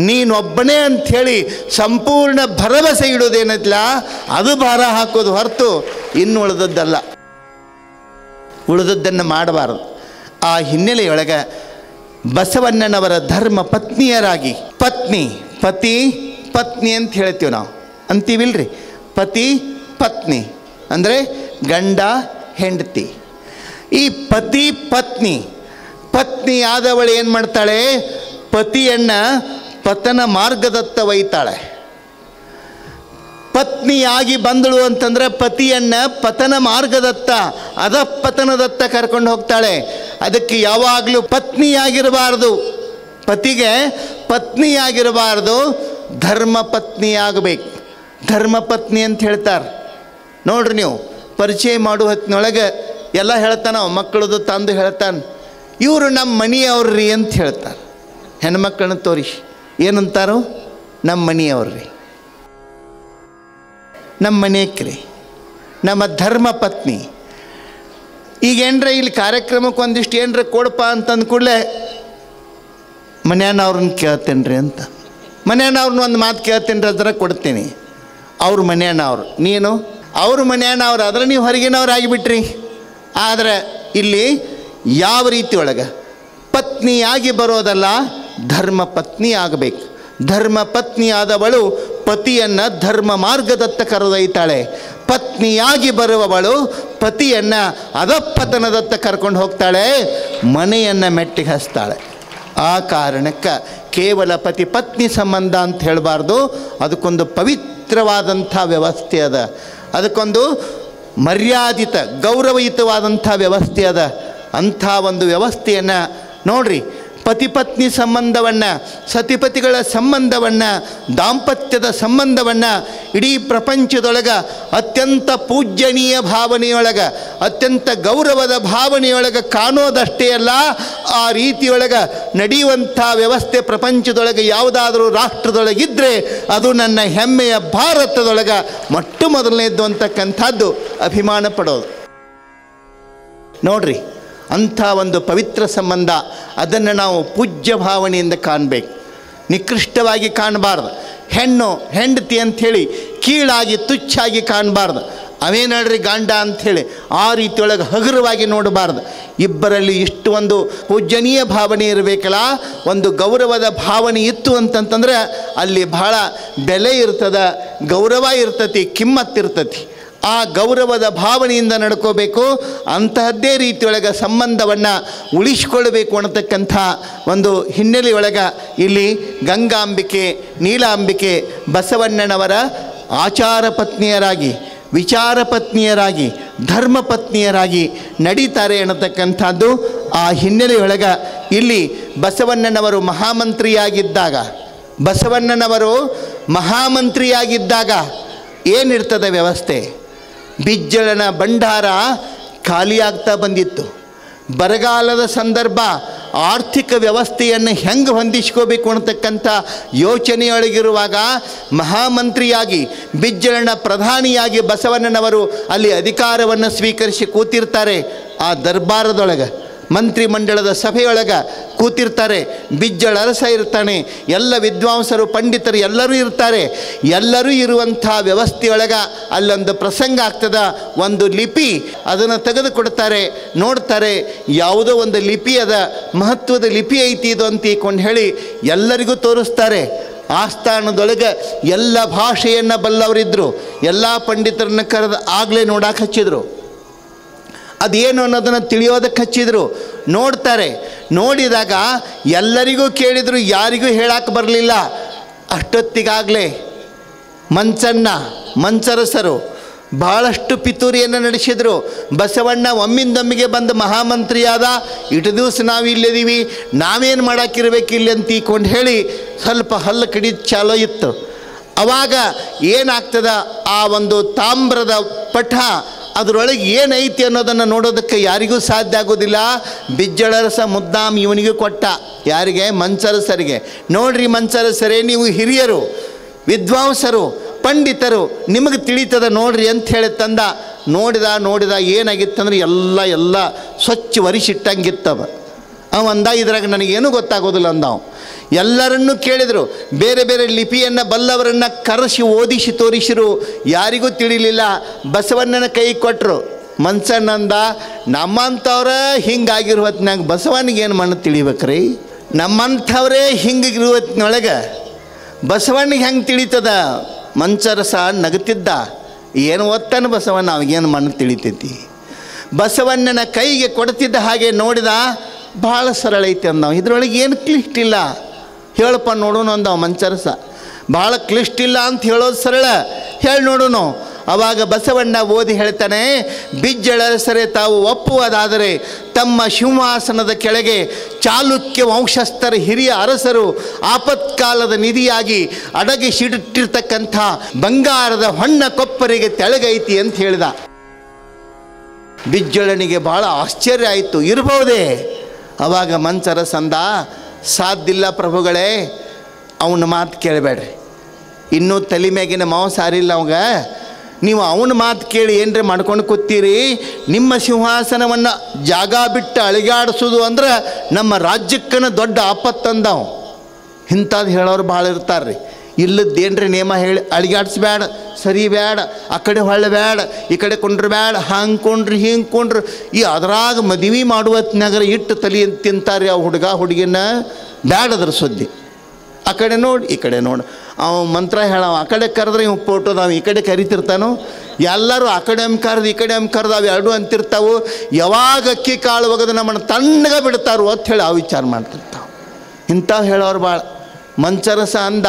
ನೀನೊಬ್ಬನೇ ಅಂಥೇಳಿ ಸಂಪೂರ್ಣ ಭರವಸೆ ಇಡೋದೇನಲ್ಲ, ಅದು ಭಾರ ಹಾಕೋದು ಹೊರತು ಇನ್ನು ಉಳಿದದ್ದಲ್ಲ. ಉಳಿದದ್ದನ್ನು ಮಾಡಬಾರದು. ಆ ಹಿನ್ನೆಲೆಯೊಳಗೆ ಬಸವಣ್ಣನವರ ಧರ್ಮ ಪತ್ನಿಯರಾಗಿ, ಪತ್ನಿ ಪತಿ ಪತ್ನಿ ಅಂತ ಹೇಳ್ತೀವಿ ನಾವು, ಅಂತೀವಿಲ್ರಿ? ಪತಿ ಪತ್ನಿ ಅಂದರೆ ಗಂಡ ಹೆಂಡತಿ. ಈ ಪತಿ ಪತ್ನಿ, ಪತ್ನಿ ಆದವಳು ಏನು ಮಾಡ್ತಾಳೆ? ಪತಿಯನ್ನು ಪತನ ಮಾರ್ಗದತ್ತ ಒಯ್ತಾಳೆ. ಪತ್ನಿಯಾಗಿ ಬಂದಳು ಅಂತಂದರೆ ಪತಿಯನ್ನು ಪತನ ಮಾರ್ಗದತ್ತ, ಅಧಃಪತನದತ್ತ ಕರ್ಕೊಂಡು ಹೋಗ್ತಾಳೆ. ಅದಕ್ಕೆ ಯಾವಾಗಲೂ ಪತ್ನಿಯಾಗಿರಬಾರ್ದು, ಪತಿಗೆ ಪತ್ನಿಯಾಗಿರಬಾರ್ದು, ಧರ್ಮ ಪತ್ನಿಯಾಗಬೇಕು. ಧರ್ಮ ಪತ್ನಿ ಅಂತ ಹೇಳ್ತಾರೆ ನೋಡ್ರಿ. ನೀವು ಪರಿಚಯ ಮಾಡುವ ಹೊತ್ತಿನೊಳಗೆ ಎಲ್ಲ ಹೇಳ್ತಾನೆ, ಮಕ್ಕಳದು ತಂದು ಹೇಳ್ತಾನೆ, ಇವರು ನಮ್ಮ ಮನೆಯವ್ರಿ ಅಂತ ಹೇಳ್ತಾರೆ. ಹೆಣ್ಮಕ್ಳನ್ನ ತೋರಿಸಿ ಏನಂತಾರೋ? ನಮ್ಮ ಮನೆಯವ್ರಿ, ನಮ್ಮ ಮನೆಯಕ್ರಿ, ನಮ್ಮ ಧರ್ಮ ಪತ್ನಿ. ಈಗ ಏನರ ಇಲ್ಲಿ ಕಾರ್ಯಕ್ರಮಕ್ಕೆ ಒಂದಿಷ್ಟು ಏನರ ಕೊಡಪ್ಪ ಅಂತಂದು ಕೂಡಲೇ ಮನೆಯವ್ರನ್ನ ಕೇಳ್ತೇನೆ ರೀ ಅಂತ. ಮನೆಯವ್ರನ್ನ ಒಂದು ಮಾತು ಕೇಳ್ತೇನೆ ರೀ, ಅದರ ಕೊಡ್ತೀನಿ. ಅವ್ರ ಮನೆಯವ್ರು, ನೀನು ಅವ್ರ ಮನೆಯವ್ರು ಆದರೆ ನೀವು ಹೊರಗಿನವ್ರು ಆಗಿಬಿಟ್ರಿ. ಆದರೆ ಇಲ್ಲಿ ಯಾವ ರೀತಿ ಒಳಗೆ ಪತ್ನಿಯಾಗಿ ಬರೋದಲ್ಲ, ಧರ್ಮ ಪತ್ನಿ ಆಗಬೇಕು. ಧರ್ಮ ಪತ್ನಿ ಆದವಳು ಪತಿಯನ್ನು ಧರ್ಮ ಮಾರ್ಗದತ್ತ ಕರೆದೊಯ್ತಾಳೆ. ಪತ್ನಿಯಾಗಿ ಬರುವವಳು ಪತಿಯನ್ನು ಅಧಃಪತನದತ್ತ ಕರ್ಕೊಂಡು ಹೋಗ್ತಾಳೆ, ಮನೆಯನ್ನು ಮೆಟ್ಟಿಗೆ ಹಚ್ತಾಳೆ. ಆ ಕಾರಣಕ್ಕೆ ಕೇವಲ ಪತಿ ಪತ್ನಿ ಸಂಬಂಧ ಅಂತ ಹೇಳಬಾರ್ದು, ಅದಕ್ಕೊಂದು ಪವಿತ್ರವಾದಂಥ ವ್ಯವಸ್ಥೆ ಅದ, ಅದಕ್ಕೊಂದು ಮರ್ಯಾದಿತ ಗೌರವಯುತವಾದಂಥ ವ್ಯವಸ್ಥೆ ಅದ. ಅಂಥ ಒಂದು ವ್ಯವಸ್ಥೆಯನ್ನು ನೋಡ್ರಿ, ಪತಿ ಪತ್ನಿ ಸಂಬಂಧವನ್ನು, ಸತಿಪತಿಗಳ ಸಂಬಂಧವನ್ನು, ದಾಂಪತ್ಯದ ಸಂಬಂಧವನ್ನು ಇಡೀ ಪ್ರಪಂಚದೊಳಗೆ ಅತ್ಯಂತ ಪೂಜ್ಯನೀಯ ಭಾವನೆಯೊಳಗೆ, ಅತ್ಯಂತ ಗೌರವದ ಭಾವನೆಯೊಳಗೆ ಕಾಣೋದಷ್ಟೇ ಅಲ್ಲ, ಆ ರೀತಿಯೊಳಗೆ ನಡೆಯುವಂಥ ವ್ಯವಸ್ಥೆ ಪ್ರಪಂಚದೊಳಗೆ ಯಾವುದಾದ್ರೂ ರಾಷ್ಟ್ರದೊಳಗಿದ್ದರೆ ಅದು ನನ್ನ ಹೆಮ್ಮೆಯ ಭಾರತದೊಳಗೆ ಮೊಟ್ಟ ಮೊದಲನೇದ್ದು ಅಂತಕ್ಕಂಥದ್ದು ಅಭಿಮಾನ ಪಡೋದು. ನೋಡ್ರಿ, ಅಂಥ ಒಂದು ಪವಿತ್ರ ಸಂಬಂಧ, ಅದನ್ನು ನಾವು ಪೂಜ್ಯ ಭಾವನೆಯಿಂದ ಕಾಣಬೇಕು, ನಿಕೃಷ್ಟವಾಗಿ ಕಾಣಬಾರ್ದು. ಹೆಣ್ಣು ಹೆಂಡತಿ ಅಂಥೇಳಿ ಕೀಳಾಗಿ ತುಚ್ಛಾಗಿ ಕಾಣಬಾರ್ದು. ಅವೇನಳ್ರಿ ಗಂಡ ಅಂಥೇಳಿ ಆ ರೀತಿಯೊಳಗೆ ಹಗುರವಾಗಿ ನೋಡಬಾರ್ದು. ಇಬ್ಬರಲ್ಲಿ ಇಷ್ಟು ಒಂದು ಪೂಜ್ಯನೀಯ ಭಾವನೆ ಇರಬೇಕಲ್ಲ, ಒಂದು ಗೌರವದ ಭಾವನೆ ಇತ್ತು ಅಂತಂತಂದ್ರೆ ಅಲ್ಲಿ ಬಹಳ ಬೆಲೆ ಇರ್ತದೆ, ಗೌರವ ಇರ್ತತಿ, ಕಿಮ್ಮತ್ತಿರ್ತತಿ. ಆ ಗೌರವದ ಭಾವನೆಯಿಂದ ನಡ್ಕೋಬೇಕು. ಅಂತಹದ್ದೇ ರೀತಿಯೊಳಗೆ ಸಂಬಂಧವನ್ನು ಉಳಿಸ್ಕೊಳ್ಬೇಕು ಅನ್ನತಕ್ಕಂಥ ಒಂದು ಹಿನ್ನೆಲೆಯೊಳಗೆ ಇಲ್ಲಿ ಗಂಗಾಂಬಿಕೆ, ನೀಲಾಂಬಿಕೆ ಬಸವಣ್ಣನವರ ಆಚಾರ ಪತ್ನಿಯರಾಗಿ, ವಿಚಾರ ಪತ್ನಿಯರಾಗಿ, ಧರ್ಮ ಪತ್ನಿಯರಾಗಿ ನಡೀತಾರೆ ಅನ್ನತಕ್ಕಂಥದ್ದು. ಆ ಹಿನ್ನೆಲೆಯೊಳಗೆ ಇಲ್ಲಿ ಬಸವಣ್ಣನವರು ಮಹಾಮಂತ್ರಿಯಾಗಿದ್ದಾಗ ಏನಿರ್ತದೆ ವ್ಯವಸ್ಥೆ? ಬಿಜ್ಜಳನ ಭಂಡಾರ ಖಾಲಿಯಾಗ್ತಾ ಬಂದಿತ್ತು. ಬರಗಾಲದ ಸಂದರ್ಭ, ಆರ್ಥಿಕ ವ್ಯವಸ್ಥೆಯನ್ನು ಹೆಂಗೆ ಹೊಂದಿಸ್ಕೋಬೇಕು ಅನ್ನತಕ್ಕಂಥ ಯೋಚನೆಯೊಳಗಿರುವಾಗ ಮಹಾಮಂತ್ರಿಯಾಗಿ, ಬಿಜ್ಜಳನ ಪ್ರಧಾನಿಯಾಗಿ ಬಸವಣ್ಣನವರು ಅಲ್ಲಿ ಅಧಿಕಾರವನ್ನು ಸ್ವೀಕರಿಸಿ ಕೂತಿರ್ತಾರೆ. ಆ ದರ್ಬಾರದೊಳಗೆ, ಮಂತ್ರಿಮಂಡಲದ ಸಭೆಯೊಳಗೆ ಕೂತಿರ್ತಾರೆ. ಬಿಜ್ಜಳ ಅರಸ ಇರ್ತಾನೆ, ಎಲ್ಲ ವಿದ್ವಾಂಸರು, ಪಂಡಿತರು ಎಲ್ಲರೂ ಇರ್ತಾರೆ. ಎಲ್ಲರೂ ಇರುವಂಥ ವ್ಯವಸ್ಥೆಯೊಳಗೆ ಅಲ್ಲೊಂದು ಪ್ರಸಂಗ ಆಗ್ತದ. ಒಂದು ಲಿಪಿ ಅದನ್ನು ತೆಗೆದುಕೊಡ್ತಾರೆ, ನೋಡ್ತಾರೆ, ಯಾವುದೋ ಒಂದು ಲಿಪಿ ಅದ, ಮಹತ್ವದ ಲಿಪಿ ಐತಿ ಇದು ಅಂತ ಈಕೊಂಡು ಹೇಳಿ ಎಲ್ಲರಿಗೂ ತೋರಿಸ್ತಾರೆ. ಆಸ್ಥಾನದೊಳಗೆ ಎಲ್ಲ ಭಾಷೆಯನ್ನು ಬಲ್ಲವರಿದ್ದರು. ಎಲ್ಲ ಪಂಡಿತರನ್ನ ಕರೆದು ಆಗಲೇ ನೋಡಕ್ಕೆ ಹಚ್ಚಿದ್ರು. ಅದೇನು ಅನ್ನೋದನ್ನು ತಿಳಿಯೋದಕ್ಕೆ ಹಚ್ಚಿದ್ರು. ನೋಡ್ತಾರೆ. ನೋಡಿದಾಗ ಎಲ್ಲರಿಗೂ ಕೇಳಿದರು, ಯಾರಿಗೂ ಹೇಳಕ್ಕೆ ಬರಲಿಲ್ಲ. ಅಷ್ಟೊತ್ತಿಗಾಗಲೇ ಮಂಚರಸರು ಭಾಳಷ್ಟು ಪಿತೂರಿಯನ್ನು ನಡೆಸಿದರು. ಬಸವಣ್ಣ ಒಮ್ಮಿಂದೊಮ್ಮಿಗೆ ಬಂದು ಮಹಾಮಂತ್ರಿಯಾದ, ಇಷ್ಟು ದಿವಸ ನಾವು ಇಲ್ಲಿದ್ದೀವಿ, ನಾವೇನು ಮಾಡೋಕ್ಕಿರ್ಬೇಕು ಇಲ್ಲಿ ಅಂತ ಈಕೊಂಡು ಹೇಳಿ ಸ್ವಲ್ಪ ಹಲ್ಲು ಕಡಿದು ಚಾಲೋ ಇತ್ತು. ಆವಾಗ ಏನಾಗ್ತದ, ಆ ಒಂದು ತಾಮ್ರದ ಪಠ ಅದರೊಳಗೆ ಏನೈತಿ ಅನ್ನೋದನ್ನು ನೋಡೋದಕ್ಕೆ ಯಾರಿಗೂ ಸಾಧ್ಯ ಆಗೋದಿಲ್ಲ. ಬಿಜ್ಜಳರಸ ಮುದ್ದಾಮ್ ಇವನಿಗೂ ಕೊಟ್ಟ. ಯಾರಿಗೆ? ಮಂಚರಸರಿಗೆ. ನೋಡ್ರಿ ಮಂಚರಸರೇ, ನೀವು ಹಿರಿಯರು, ವಿದ್ವಾಂಸರು, ಪಂಡಿತರು, ನಿಮಗೆ ತಿಳಿತದ ನೋಡ್ರಿ ಅಂತ ಹೇಳಿ ತಂದ. ನೋಡಿದ ಏನಾಗಿತ್ತಂದ್ರೆ ಎಲ್ಲ ಸ್ವಚ್ಛ ಒರಿಸಿಟ್ಟಂಗಿತ್ತವ. ಅಂದ ಇದ್ರಾಗ ನನಗೇನು ಗೊತ್ತಾಗೋದಿಲ್ಲ ಅಂದವು. ಎಲ್ಲರನ್ನೂ ಕೇಳಿದರು. ಬೇರೆ ಬೇರೆ ಲಿಪಿಯನ್ನು ಬಲ್ಲವರನ್ನು ಕರೆಸಿ ಓದಿಸಿ ತೋರಿಸಿರು, ಯಾರಿಗೂ ತಿಳಿಲಿಲ್ಲ. ಬಸವಣ್ಣನ ಕೈ ಕೊಟ್ಟರು. ಮನ್ಸಣ್ಣಂದ, ನಮ್ಮಂಥವ್ರ ಹಿಂಗಾಗಿರುವ ಹೊತ್ತಿನಾಗ ಬಸವಣ್ಣಿಗೇನು ಮಣ್ಣು ತಿಳಿಬೇಕ್ರಿ? ನಮ್ಮಂಥವ್ರೇ ಹಿಂಗಿರುವ ಹೊತ್ತಿನೊಳಗೆ ಬಸವಣ್ಣಿಗೆ ಹೆಂಗೆ ತಿಳಿತದ? ಮಂಚರಸ ನಗುತ್ತಿದ್ದ. ಏನು ಓದ್ತಾನೆ ಬಸವಣ್ಣ, ಅವಾಗೇನು ಮಣ್ಣು ತಿಳಿತೈತಿ? ಬಸವಣ್ಣನ ಕೈಗೆ ಕೊಡ್ತಿದ್ದ ಹಾಗೆ ನೋಡಿದ, ಭಾಳ ಸರಳ ಐತಿ ಅಂದವು. ಇದ್ರೊಳಗೆ ಏನು ಕ್ಲಿಷ್ಟ ಇಲ್ಲ, ಹೇಳಪ್ಪ ನೋಡೋಣ ಅಂದವು ಮಂಚರಸ. ಭಾಳ ಕ್ಲಿಷ್ಟ ಇಲ್ಲ ಅಂತ ಹೇಳೋದು ಸರಳ, ಹೇಳಿ ನೋಡೋಣ. ಆವಾಗ ಬಸವಣ್ಣ ಓದಿ ಹೇಳ್ತಾನೆ, ಬಿಜ್ಜಳರಸರೇ ತಾವು ಒಪ್ಪುವುದಾದರೆ ತಮ್ಮ ಸಿಂಹಾಸನದ ಕೆಳಗೆ ಚಾಲುಕ್ಯ ವಂಶಸ್ಥರ ಹಿರಿಯ ಅರಸರು ಆಪತ್ಕಾಲದ ನಿಧಿಯಾಗಿ ಅಡಗಿಸಿಟ್ಟಿರ್ತಕ್ಕಂಥ ಬಂಗಾರದ ಹೊನ್ನ ಕೊಪ್ಪರಿಗೆ ತೆಳಗೈತಿ ಅಂತ ಹೇಳಿದ. ಬಿಜ್ಜಳನಿಗೆ ಭಾಳ ಆಶ್ಚರ್ಯ ಆಯಿತು. ಇರ್ಬೋದೇ? ಆವಾಗ ಮಂಚರಸಂದ, ಸಾಧ್ಯಲ್ಲ ಪ್ರಭುಗಳೇ, ಅವನ ಮಾತು ಕೇಳಬೇಡ್ರಿ, ಇನ್ನೂ ತಲೆ ಮ್ಯಾಗಿನ ಮಾವು ಸಾರಿಲ್ಲ ಅವಾಗ, ನೀವು ಅವನ ಮಾತು ಕೇಳಿ ಏನರೇ ಮಾಡ್ಕೊಂಡು ಕೂತೀರಿ. ನಿಮ್ಮ ಸಿಂಹಾಸನವನ್ನು ಜಾಗ ಬಿಟ್ಟು ಅಳಿಗಾಡಿಸೋದು ಅಂದ್ರೆ ನಮ್ಮ ರಾಜ್ಯಕ್ಕನ ದೊಡ್ಡ ಆಪತ್ತಂದವು. ಇಂಥದ್ದು ಹೇಳೋರು ಭಾಳ ಇರ್ತಾರೆ ರೀ. ಇಲ್ಲದ್ದೇನ್ರಿ ನೇಮ ಹೇಳಿ ಅಳಿಗಾಡಿಸ್ಬೇಡ, ಸರಿ ಬೇಡ, ಆ ಕಡೆ ಹೊಳ್ಳೆ ಬೇಡ, ಈ ಕಡೆ ಕೊಂಡ್ರೆ ಬೇಡ, ಹಂಗೆ ಕೊಂಡ್ರಿ ಹಿಂಗೆ ಕೊಂಡ್ರಿ. ಈ ಅದ್ರಾಗ ಮದುವೆ ಮಾಡುವತ್ನಾಗರ ಇಟ್ಟು ತಲೆ ತಿಂತಾರೆ ಆ ಹುಡುಗ ಹುಡುಗಿನ. ಬ್ಯಾಡದ್ರ ಸುದ್ದಿ. ಆ ಕಡೆ ನೋಡಿ, ಈ ಕಡೆ ನೋಡಿ. ಅವ ಮಂತ್ರ ಹೇಳವ, ಆ ಕಡೆ ಕರೆದ್ರೆ ಇವ್ ಫೋಟೋದಾವ, ಈ ಕಡೆ ಕರಿತಿರ್ತಾನು. ಎಲ್ಲರೂ ಆ ಕಡೆ ಕರೆದು ಈ ಕಡೆ ಕರೆದು ಅವು ಎರಡು ಅಂತಿರ್ತಾವು. ಯಾವಾಗ ಅಕ್ಕಿ ಕಾಳು ಒಗದು ನಮ್ಮನ್ನು ತಣ್ಣಗೆ ಬಿಡ್ತಾರೋ ಅಂತ ಹೇಳಿ ಆ ವಿಚಾರ ಮಾಡ್ತಿರ್ತಾವೆ. ಇಂಥವು ಹೇಳೋರು ಭಾಳ. ಮಂಚರಸ ಅಂದ,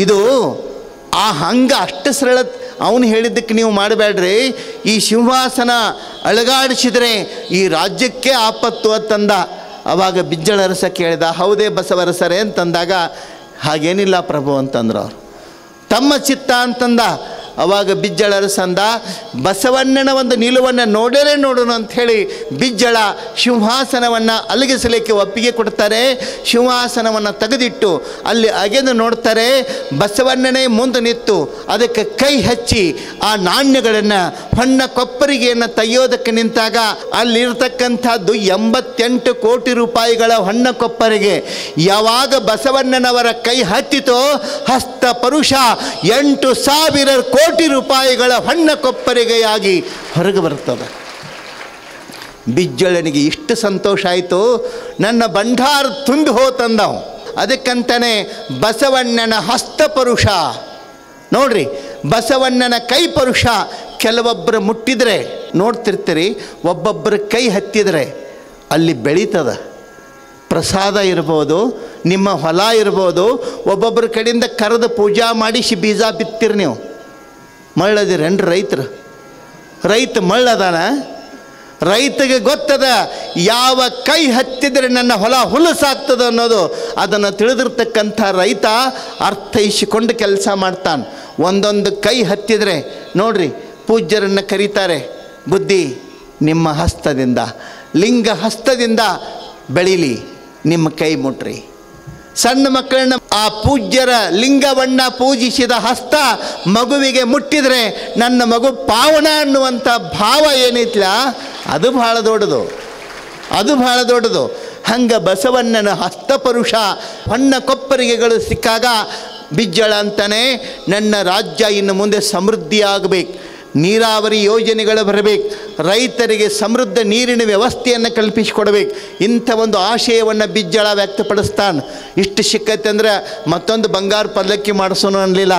ಇದು ಆ ಹಂಗೆ ಅಷ್ಟು ಸರಳ ಅವನು ಹೇಳಿದ್ದಕ್ಕೆ ನೀವು ಮಾಡಬೇಡ್ರಿ. ಈ ಸಿಂಹಾಸನ ಅಳಗಾಡಿಸಿದರೆ ಈ ರಾಜ್ಯಕ್ಕೆ ಆಪತ್ತು ಅಂತಂದ. ಆವಾಗ ಬಿಜ್ಜಳರಸ ಕೇಳಿದ, ಹೌದೇ ಬಸವರಸರೇ ಅಂತಂದಾಗ, ಹಾಗೇನಿಲ್ಲ ಪ್ರಭು ಅಂತಂದ್ರು ಅವರು. ತಮ್ಮ ಚಿತ್ತ ಅಂತಂದ. ಆವಾಗ ಬಿಜ್ಜಳರಸ ಅಂದ, ಬಸವಣ್ಣನ ಒಂದು ನಿಲುವನ್ನು ನೋಡೋಣ ಅಂಥೇಳಿ ಬಿಜ್ಜಳ ಸಿಂಹಾಸನವನ್ನು ಅಲಗಿಸಲಿಕ್ಕೆ ಒಪ್ಪಿಗೆ ಕೊಡ್ತಾರೆ. ಸಿಂಹಾಸನವನ್ನು ತೆಗೆದಿಟ್ಟು ಅಲ್ಲಿ ಅಗೆದು ನೋಡ್ತಾರೆ. ಬಸವಣ್ಣನೇ ಮುಂದೆ ನಿಂತು ಅದಕ್ಕೆ ಕೈ ಹಚ್ಚಿ ಆ ನಾಣ್ಯಗಳನ್ನು ಹೊನ್ನ ಕೊಪ್ಪರಿಗೆಯನ್ನು ತೆಗೆಯೋದಕ್ಕೆ ನಿಂತಾಗ ಅಲ್ಲಿರ್ತಕ್ಕಂಥದ್ದು 88 ಕೋಟಿ ರೂಪಾಯಿಗಳ ಹೊನ್ನ ಕೊಪ್ಪರಿಗೆ. ಯಾವಾಗ ಬಸವಣ್ಣನವರ ಕೈ ಹತ್ತಿತೋ ಹಸ್ತ ಪರುಷ 8,000 ಕೋಟಿ ರೂಪಾಯಿಗಳ ಹೊನ್ನ ಕೊಪ್ಪರಿಗೆಯಾಗಿ ಹೊರಗೆ ಬರ್ತದೆ. ಬಿಜ್ಜಳನಿಗೆ ಇಷ್ಟು ಸಂತೋಷ ಆಯಿತು, ನನ್ನ ಭಂಡಾರ ತುಂಬಿ ಹೋತಂದವು. ಅದಕ್ಕಂತಾನೆ ಬಸವಣ್ಣನ ಹಸ್ತಪರುಷ ನೋಡ್ರಿ, ಬಸವಣ್ಣನ ಕೈ ಪರುಷ. ಕೆಲವೊಬ್ಬರು ಮುಟ್ಟಿದರೆ ನೋಡ್ತಿರ್ತೀರಿ, ಒಬ್ಬೊಬ್ಬರ ಕೈ ಹತ್ತಿದರೆ ಅಲ್ಲಿ ಬೆಳೀತದ. ಪ್ರಸಾದ ಇರ್ಬೋದು, ನಿಮ್ಮ ಹೊಲ ಇರ್ಬೋದು, ಒಬ್ಬೊಬ್ಬರ ಕಡೆಯಿಂದ ಕರೆದು ಪೂಜಾ ಮಾಡಿಸಿ ಬೀಜ ಬಿತ್ತೀರಿ. ನೀವು ಮಳ್ಳದಿರೇನು? ರೈತ ಮಳ್ಳದಾನ? ರೈತಗೆ ಗೊತ್ತದ ಯಾವ ಕೈ ಹತ್ತಿದರೆ ನನ್ನ ಹೊಲ ಹುಲಸಾಗ್ತದೆ ಅನ್ನೋದು. ಅದನ್ನು ತಿಳಿದಿರ್ತಕ್ಕಂಥ ರೈತ ಅರ್ಥೈಸಿಕೊಂಡು ಕೆಲಸ ಮಾಡ್ತಾನೆ. ಒಂದೊಂದು ಕೈ ಹತ್ತಿದರೆ ನೋಡ್ರಿ, ಪೂಜ್ಯರನ್ನು ಕರೀತಾರೆ, ಬುದ್ಧಿ ನಿಮ್ಮ ಹಸ್ತದಿಂದ, ಲಿಂಗ ಹಸ್ತದಿಂದ ಬೆಳೀಲಿ, ನಿಮ್ಮ ಕೈ ಮುಟ್ರಿ. ಸಣ್ಣ ಮಕ್ಕಳನ್ನ ಆ ಪೂಜ್ಯರ ಲಿಂಗವನ್ನ ಪೂಜಿಸಿದ ಹಸ್ತ ಮಗುವಿಗೆ ಮುಟ್ಟಿದರೆ ನನ್ನ ಮಗು ಪಾವನ ಅನ್ನುವಂಥ ಭಾವ ಏನೈತ್ಲ, ಅದು ಭಾಳ ದೊಡ್ಡದು, ಅದು ಭಾಳ ದೊಡ್ಡದು. ಹಂಗೆ ಬಸವಣ್ಣನ ಹಸ್ತಪರುಷ ಹೊನ್ನ ಕೊಪ್ಪರಿಗೆಗಳು ಸಿಕ್ಕಾಗ ಬಿಜ್ಜಳ ಅಂತಾನೆ, ನನ್ನ ರಾಜ್ಯ ಇನ್ನು ಮುಂದೆ ಸಮೃದ್ಧಿಯಾಗಬೇಕು, ನೀರಾವರಿ ಯೋಜನೆಗಳು ಬರಬೇಕು, ರೈತರಿಗೆ ಸಮೃದ್ಧ ನೀರಿನ ವ್ಯವಸ್ಥೆಯನ್ನು ಕಲ್ಪಿಸಿಕೊಡ್ಬೇಕು. ಇಂಥ ಒಂದು ಆಶಯವನ್ನು ಬಿಜ್ಜಳ ವ್ಯಕ್ತಪಡಿಸ್ತಾನೆ. ಇಷ್ಟು ಸಿಕ್ಕತ್ತೆ ಅಂದರೆ ಮತ್ತೊಂದು ಬಂಗಾರ ಪಲ್ಲಕ್ಕಿ ಮಾಡಿಸೋನು ಅನ್ನಲಿಲ್ಲ.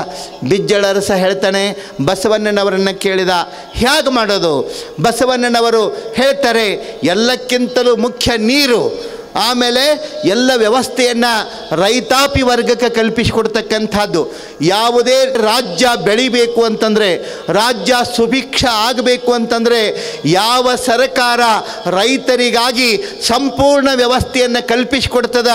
ಬಿಜ್ಜಳರಸ ಹೇಳ್ತಾನೆ, ಬಸವಣ್ಣನವರನ್ನು ಕೇಳಿದ, ಹೇಗೆ ಮಾಡೋದು? ಬಸವಣ್ಣನವರು ಹೇಳ್ತಾರೆ, ಎಲ್ಲಕ್ಕಿಂತಲೂ ಮುಖ್ಯ ನೀರು. ಆಮೇಲೆ ಎಲ್ಲ ವ್ಯವಸ್ಥೆಯನ್ನು ರೈತಾಪಿ ವರ್ಗಕ್ಕೆ ಕಲ್ಪಿಸಿಕೊಡ್ತಕ್ಕಂಥದ್ದು. ಯಾವುದೇ ರಾಜ್ಯ ಬೆಳಿಬೇಕು ಅಂತಂದರೆ, ರಾಜ್ಯ ಸುಭಿಕ್ಷ ಆಗಬೇಕು ಅಂತಂದರೆ ಯಾವ ಸರ್ಕಾರ ರೈತರಿಗಾಗಿ ಸಂಪೂರ್ಣ ವ್ಯವಸ್ಥೆಯನ್ನು ಕಲ್ಪಿಸಿಕೊಡ್ತದ,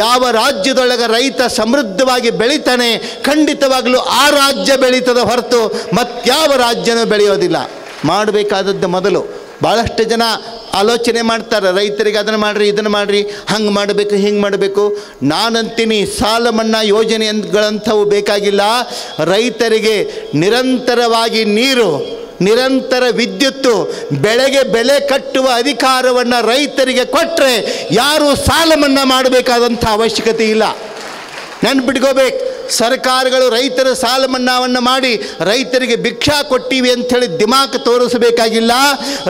ಯಾವ ರಾಜ್ಯದೊಳಗೆ ರೈತ ಸಮೃದ್ಧವಾಗಿ ಬೆಳಿತಾನೆ, ಖಂಡಿತವಾಗಲೂ ಆ ರಾಜ್ಯ ಬೆಳೀತದ ಹೊರತು ಮತ್ಯಾವ ರಾಜ್ಯನೂ ಬೆಳೆಯೋದಿಲ್ಲ. ಮಾಡಬೇಕಾದದ್ದು ಮೊದಲು ಭಾಳಷ್ಟು ಜನ ಆಲೋಚನೆ ಮಾಡ್ತಾರೆ, ರೈತರಿಗೆ ಅದನ್ನು ಮಾಡಿರಿ, ಇದನ್ನು ಮಾಡಿರಿ, ಹಂಗೆ ಮಾಡಬೇಕು, ಹಿಂಗೆ ಮಾಡಬೇಕು. ನಾನಂತೀನಿ ಸಾಲ ಮನ್ನಾ ಯೋಜನೆಗಳಂಥವು ಬೇಕಾಗಿಲ್ಲ. ರೈತರಿಗೆ ನಿರಂತರವಾಗಿ ನೀರು, ನಿರಂತರ ವಿದ್ಯುತ್ತು, ಬೆಳೆಗೆ ಬೆಲೆ ಕಟ್ಟುವ ಅಧಿಕಾರವನ್ನು ರೈತರಿಗೆ ಕೊಟ್ಟರೆ ಯಾರೂ ಸಾಲ ಮನ್ನಾ ಮಾಡಬೇಕಾದಂಥ ಅವಶ್ಯಕತೆ ಇಲ್ಲ. ನೆನ್ಪಿಟ್ಕೋಬೇಕು, ಸರ್ಕಾರಗಳು ರೈತರ ಸಾಲ ಮನ್ನಾವನ್ನು ಮಾಡಿ ರೈತರಿಗೆ ಭಿಕ್ಷಾ ಕೊಟ್ಟಿವಿ ಅಂಥೇಳಿ ದಿಮಾಕ್ ತೋರಿಸಬೇಕಾಗಿಲ್ಲ.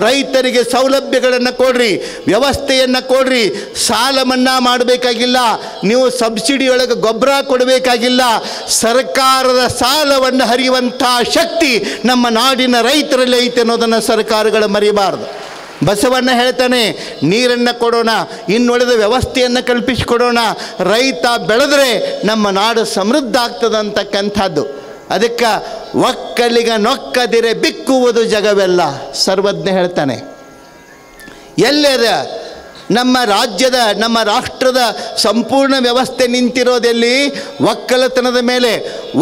ರೈತರಿಗೆ ಸೌಲಭ್ಯಗಳನ್ನು ಕೊಡ್ರಿ, ವ್ಯವಸ್ಥೆಯನ್ನು ಕೊಡ್ರಿ. ಸಾಲ ಮನ್ನಾ ಮಾಡಬೇಕಾಗಿಲ್ಲ, ನೀವು ಸಬ್ಸಿಡಿಯೊಳಗೆ ಗೊಬ್ಬರ ಕೊಡಬೇಕಾಗಿಲ್ಲ. ಸರ್ಕಾರದ ಸಾಲವನ್ನು ಹರಿಯುವಂಥ ಶಕ್ತಿ ನಮ್ಮ ನಾಡಿನ ರೈತರಲ್ಲಿ ಐತೆ ಅನ್ನೋದನ್ನು ಸರ್ಕಾರಗಳು ಮರಿಬಾರ್ದು. ಬಸವಣ್ಣ ಹೇಳ್ತಾನೆ, ನೀರನ್ನು ಕೊಡೋಣ, ಇನ್ನುಳಿದ ವ್ಯವಸ್ಥೆಯನ್ನು ಕಲ್ಪಿಸಿಕೊಡೋಣ. ರೈತ ಬೆಳೆದ್ರೆ ನಮ್ಮ ನಾಡು ಸಮೃದ್ಧ ಆಗ್ತದೆ ಅಂತಕ್ಕಂಥದ್ದು. ಅದಕ್ಕೆ ಒಕ್ಕಲಿಗ ನೊಕ್ಕದಿರೆ ಬಿಕ್ಕುವುದು ಜಗವೆಲ್ಲ ಸರ್ವಜ್ಞ ಹೇಳ್ತಾನೆ. ಎಲ್ಲದ ನಮ್ಮ ರಾಜ್ಯದ, ನಮ್ಮ ರಾಷ್ಟ್ರದ ಸಂಪೂರ್ಣ ವ್ಯವಸ್ಥೆ ನಿಂತಿರೋದೆಲ್ಲಿ? ಒಕ್ಕಲತನದ ಮೇಲೆ.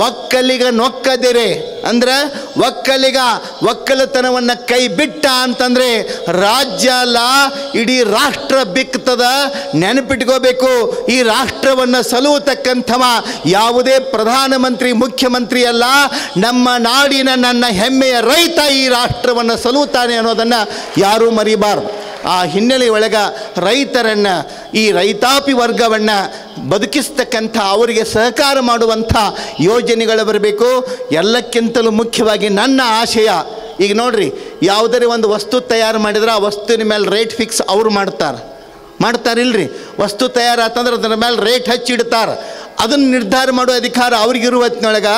ಒಕ್ಕಲಿಗ ನೊಕ್ಕದಿರೆ ಅಂದ್ರೆ ಒಕ್ಕಲತನವನ್ನು ಕೈ ಬಿಟ್ಟ ಅಂತಂದರೆ ರಾಜ್ಯ ಅಲ್ಲ, ಇಡೀ ರಾಷ್ಟ್ರ ಬಿಕ್ತದ. ನೆನಪಿಟ್ಕೋಬೇಕು, ಈ ರಾಷ್ಟ್ರವನ್ನು ಸಲುವತಕ್ಕಂಥವ ಯಾವುದೇ ಪ್ರಧಾನಮಂತ್ರಿ, ಮುಖ್ಯಮಂತ್ರಿ ಅಲ್ಲ, ನಮ್ಮ ನಾಡಿನ ನನ್ನ ಹೆಮ್ಮೆಯ ರೈತ ಈ ರಾಷ್ಟ್ರವನ್ನು ಸಲುತ್ತಾನೆ ಅನ್ನೋದನ್ನು ಯಾರೂ ಮರಿಬಾರ್ದು. ಆ ಹಿನ್ನೆಲೆಯೊಳಗೆ ರೈತರನ್ನು, ಈ ರೈತಾಪಿ ವರ್ಗವನ್ನು ಬದುಕಿಸ್ತಕ್ಕಂಥ, ಅವರಿಗೆ ಸಹಕಾರ ಮಾಡುವಂಥ ಯೋಜನೆಗಳು ಬರಬೇಕು. ಎಲ್ಲಕ್ಕಿಂತಲೂ ಮುಖ್ಯವಾಗಿ ನನ್ನ ಆಶಯ, ಈಗ ನೋಡ್ರಿ, ಯಾವುದೇ ಒಂದು ವಸ್ತು ತಯಾರು ಮಾಡಿದ್ರೆ ಆ ವಸ್ತುವಿನ ಮೇಲೆ ರೇಟ್ ಫಿಕ್ಸ್ ಅವರು ಮಾಡ್ತಾರಿಲ್ರಿ. ವಸ್ತು ತಯಾರಾತಂದ್ರೆ ಅದರ ಮೇಲೆ ರೇಟ್ ಹಚ್ಚಿಡ್ತಾರೆ. ಅದನ್ನು ನಿರ್ಧಾರ ಮಾಡೋ ಅಧಿಕಾರ ಅವ್ರಿಗಿರುವ ಹೊತ್ತಿನೊಳಗೆ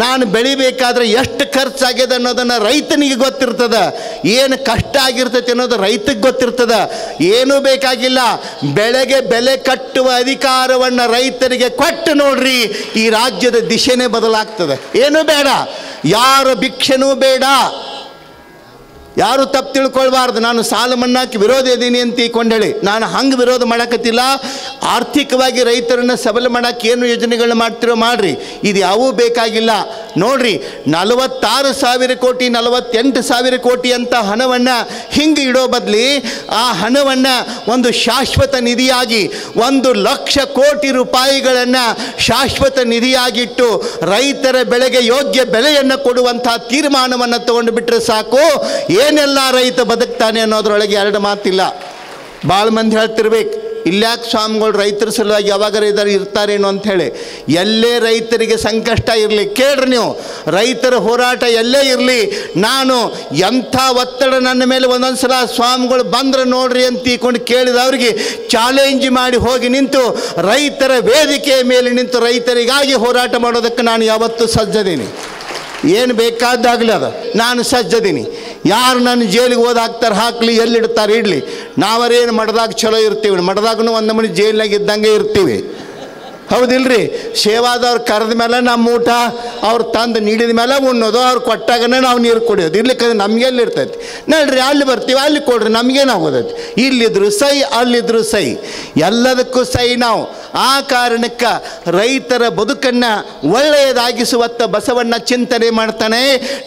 ನಾನು ಬೆಳಿಬೇಕಾದ್ರೆ ಎಷ್ಟು ಖರ್ಚಾಗ್ಯದ ಅನ್ನೋದನ್ನು ರೈತನಿಗೆ ಗೊತ್ತಿರ್ತದೆ, ಏನು ಕಷ್ಟ ಆಗಿರ್ತೈತೆ ಅನ್ನೋದು ರೈತಗೆ ಗೊತ್ತಿರ್ತದೆ. ಏನೂ ಬೇಕಾಗಿಲ್ಲ, ಬೆಳೆಗೆ ಬೆಲೆ ಕಟ್ಟುವ ಅಧಿಕಾರವನ್ನು ರೈತರಿಗೆ ಕೊಟ್ಟು ನೋಡ್ರಿ, ಈ ರಾಜ್ಯದ ದಿಶೆನೇ ಬದಲಾಗ್ತದೆ. ಏನೂ ಬೇಡ, ಯಾರ ಭಿಕ್ಷೆನೂ ಬೇಡ. ಯಾರು ತಪ್ಪು ತಿಳ್ಕೊಳ್ಬಾರ್ದು, ನಾನು ಸಾಲ ಮನ್ನಾಕ್ಕೆ ವಿರೋಧ ಇದ್ದೀನಿ ಅಂತ ಕೊಂಡೇಳಿ. ನಾನು ಹಂಗೆ ವಿರೋಧ ಮಾಡೋಕತ್ತಿಲ್ಲ. ಆರ್ಥಿಕವಾಗಿ ರೈತರನ್ನು ಸಬಲ ಮಾಡೋಕ್ಕೆ ಏನು ಯೋಜನೆಗಳನ್ನ ಮಾಡ್ತಿರೋ ಮಾಡಿರಿ, ಇದು ಯಾವೂ ಬೇಕಾಗಿಲ್ಲ. ನೋಡ್ರಿ, 46,000 ಕೋಟಿ 48,000 ಕೋಟಿ ಅಂತ ಹಣವನ್ನು ಹಿಂಗೆ ಇಡೋ ಬದಲಿ ಆ ಹಣವನ್ನು ಒಂದು ಶಾಶ್ವತ ನಿಧಿಯಾಗಿ 1,00,000 ಕೋಟಿ ರೂಪಾಯಿಗಳನ್ನು ಶಾಶ್ವತ ನಿಧಿಯಾಗಿಟ್ಟು ರೈತರ ಬೆಳೆಗೆ ಯೋಗ್ಯ ಬೆಲೆಯನ್ನು ಕೊಡುವಂಥ ತೀರ್ಮಾನವನ್ನು ತಗೊಂಡು ಬಿಟ್ಟರೆ ಸಾಕು. ಏನೆಲ್ಲ ರೈತ ಬದುಕ್ತಾನೆ ಅನ್ನೋದ್ರೊಳಗೆ ಎರಡು ಮಾತಿಲ್ಲ. ಭಾಳ ಮಂದಿ ಹೇಳ್ತಿರ್ಬೇಕು, ಇಲ್ಯಾಕೆ ಸ್ವಾಮಿಗಳು ರೈತರ ಸಲುವಾಗಿ ಯಾವಾಗಾರ ಇರ್ತಾರೇನೋ ಅಂಥೇಳಿ. ಎಲ್ಲೇ ರೈತರಿಗೆ ಸಂಕಷ್ಟ ಇರಲಿ, ಕೇಳ್ರಿ ನೀವು, ರೈತರ ಹೋರಾಟ ಎಲ್ಲೇ ಇರಲಿ, ನಾನು ಎಂಥ ಒತ್ತಡ ನನ್ನ ಮೇಲೆ ಒಂದೊಂದು ಸಲ ಸ್ವಾಮಿಗಳು ಬಂದ್ರೆ ನೋಡ್ರಿ ಅಂತ ತಿಳ್ಕೊಂಡು ಕೇಳಿದವ್ರಿಗೆ ಚಾಲೆಂಜ್ ಮಾಡಿ ಹೋಗಿ ನಿಂತು ರೈತರ ವೇದಿಕೆಯ ಮೇಲೆ ನಿಂತು ರೈತರಿಗಾಗಿ ಹೋರಾಟ ಮಾಡೋದಕ್ಕೆ ನಾನು ಯಾವತ್ತೂ ಸಜ್ಜದೀನಿ. ಏನು ಬೇಕಾದಾಗಲಿ ಅದು ನಾನು ಸಜ್ಜದೀನಿ. ಯಾರು ನನ್ನ ಜೈಲಿಗೆ ಓದಾಕ್ತಾರೆ ಹಾಕಲಿ, ಎಲ್ಲಿಡ್ತಾರೆ ಇಡಲಿ, ನಾವರೇನು ಮಠದಾಗ ಚಲೋ ಇರ್ತೀವಿ, ಮಠದಾಗೂ ಒಂದು ನಮೂನಿ ಜೈಲಿನಾಗ ಇದ್ದಂಗೆ ಇರ್ತೀವಿ. ಹೌದಿಲ್ರಿ? ಸೇವಾದವ್ರು ಕರೆದ ಮೇಲೆ ನಮ್ಮ ಊಟ ಅವ್ರು ತಂದು ನೀಡಿದ ಮೇಲೆ ಉಣ್ಣೋದು, ಅವ್ರು ಕೊಟ್ಟಾಗನೇ ನಾವು ನೀರು ಕುಡಿಯೋದು. ಇರ್ಲಿಕ್ಕೆ ನಮಗೆಲ್ಲಿ ಇರ್ತೈತಿ? ನೋಡ್ರಿ, ಅಲ್ಲಿ ಬರ್ತೀವಿ, ಅಲ್ಲಿ ಕೊಡ್ರಿ, ನಮಗೇನಾಗೋದೈತಿ? ಇಲ್ಲಿದ್ರು ಸೈ, ಅಲ್ಲಿದ್ರು ಸೈ, ಎಲ್ಲದಕ್ಕೂ ಸೈ ನಾವು. ಆ ಕಾರಣಕ್ಕೆ ರೈತರ ಬದುಕನ್ನು ಒಳ್ಳೆಯದಾಗಿಸುವತ್ತ ಬಸವಣ್ಣ ಚಿಂತನೆ ಮಾಡ್ತಾನೆ.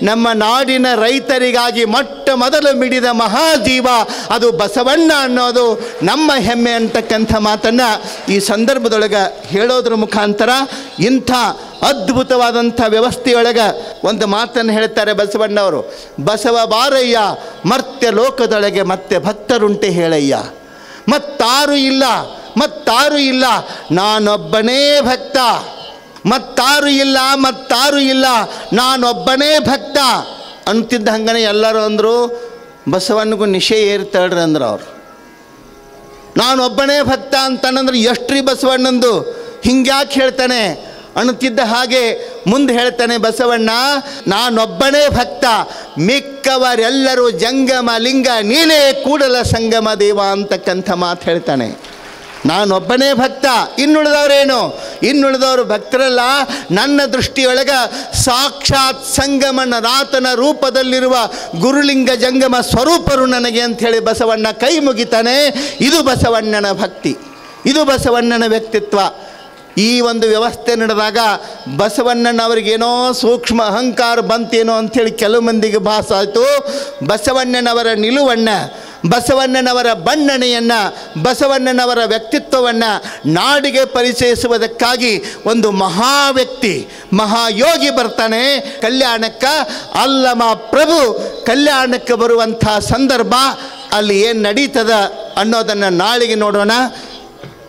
ನಮ್ಮ ನಾಡಿನ ರೈತರಿಗಾಗಿ ಮೊಟ್ಟ ಮೊದಲು ಮಿಡಿದ ಮಹಾಜೀವ ಅದು ಬಸವಣ್ಣ ಅನ್ನೋದು ನಮ್ಮ ಹೆಮ್ಮೆ ಅಂತಕ್ಕಂಥ ಮಾತನ್ನು ಈ ಸಂದರ್ಭದೊಳಗೆ ಹೇಳೋದ್ರ ಮುಖಾಂತರ ಇಂಥ ಅದ್ಭುತವಾದಂಥ ವ್ಯವಸ್ಥೆಯೊಳಗೆ ಒಂದು ಮಾತನ್ನು ಹೇಳ್ತಾರೆ ಬಸವಣ್ಣವರು. ಬಸವ ಬಾರಯ್ಯ ಮರ್ತ್ಯ ಲೋಕದೊಳಗೆ ಮತ್ತೆ ಭಕ್ತರುಂಟೆ ಹೇಳಯ್ಯ. ಮತ್ತಾರು ಇಲ್ಲ, ನಾನೊಬ್ಬನೇ ಭಕ್ತ. ಮತ್ತಾರು ಇಲ್ಲ, ನಾನೊಬ್ಬನೇ ಭಕ್ತ ಅಂತಿದ್ದ ಹಂಗನೆ ಎಲ್ಲರೂ ಅಂದರು, ಬಸವಣ್ಣಗೂ ನಿಶೆ ಏರ್ತಳ್ರಿ ಅಂದ್ರೆ ಅವ್ರು. ನಾನೊಬ್ಬನೇ ಭಕ್ತ ಅಂತಂದ್ರೆ ಎಷ್ಟ್ರಿ ಬಸವಣ್ಣಂದು, ಹಿಂಗ್ಯಾಕೆ ಹೇಳ್ತಾನೆ ಅನ್ನುತ್ತಿದ್ದ ಹಾಗೆ ಮುಂದೆ ಹೇಳ್ತಾನೆ ಬಸವಣ್ಣ, ನಾನೊಬ್ಬನೇ ಭಕ್ತ, ಮಿಕ್ಕವರೆಲ್ಲರೂ ಜಂಗಮ ಲಿಂಗ, ನೀನೇ ಕೂಡಲ ಸಂಗಮ ದೇವ ಅಂತಕ್ಕಂಥ ಮಾತು ಹೇಳ್ತಾನೆ. ನಾನೊಬ್ಬನೇ ಭಕ್ತ, ಇನ್ನುಳಿದವರೇನು? ಇನ್ನುಳಿದವರು ಭಕ್ತರಲ್ಲ. ನನ್ನ ದೃಷ್ಟಿಯೊಳಗೆ ಸಾಕ್ಷಾತ್ ಸಂಗಮನಾಥನ ರೂಪದಲ್ಲಿರುವ ಗುರುಲಿಂಗ ಜಂಗಮ ಸ್ವರೂಪರು ನನಗೆ ಅಂಥೇಳಿ ಬಸವಣ್ಣ ಕೈ ಮುಗಿತಾನೆ. ಇದು ಬಸವಣ್ಣನ ಭಕ್ತಿ, ಇದು ಬಸವಣ್ಣನ ವ್ಯಕ್ತಿತ್ವ. ಈ ಒಂದು ವ್ಯವಸ್ಥೆ ನಡೆದಾಗ ಬಸವಣ್ಣನವರಿಗೇನೋ ಸೂಕ್ಷ್ಮ ಅಹಂಕಾರ ಬಂತೇನೋ ಅಂಥೇಳಿ ಕೆಲವು ಮಂದಿಗೆ ಭಾಸ ಆಯಿತು. ಬಸವಣ್ಣನವರ ನಿಲುವನ್ನು, ಬಸವಣ್ಣನವರ ಬಣ್ಣನೆಯನ್ನು, ಬಸವಣ್ಣನವರ ವ್ಯಕ್ತಿತ್ವವನ್ನು ನಾಡಿಗೆ ಪರಿಚಯಿಸುವುದಕ್ಕಾಗಿ ಒಂದು ಮಹಾ ವ್ಯಕ್ತಿ, ಮಹಾಯೋಗಿ ಬರ್ತಾನೆ ಕಲ್ಯಾಣಕ್ಕೆ. ಅಲ್ಲಮ ಪ್ರಭು ಕಲ್ಯಾಣಕ್ಕೆ ಬರುವಂಥ ಸಂದರ್ಭ ಅಲ್ಲಿ ಏನು ನಡೀತದ ಅನ್ನೋದನ್ನು ನಾಳೆಗೆ ನೋಡೋಣ.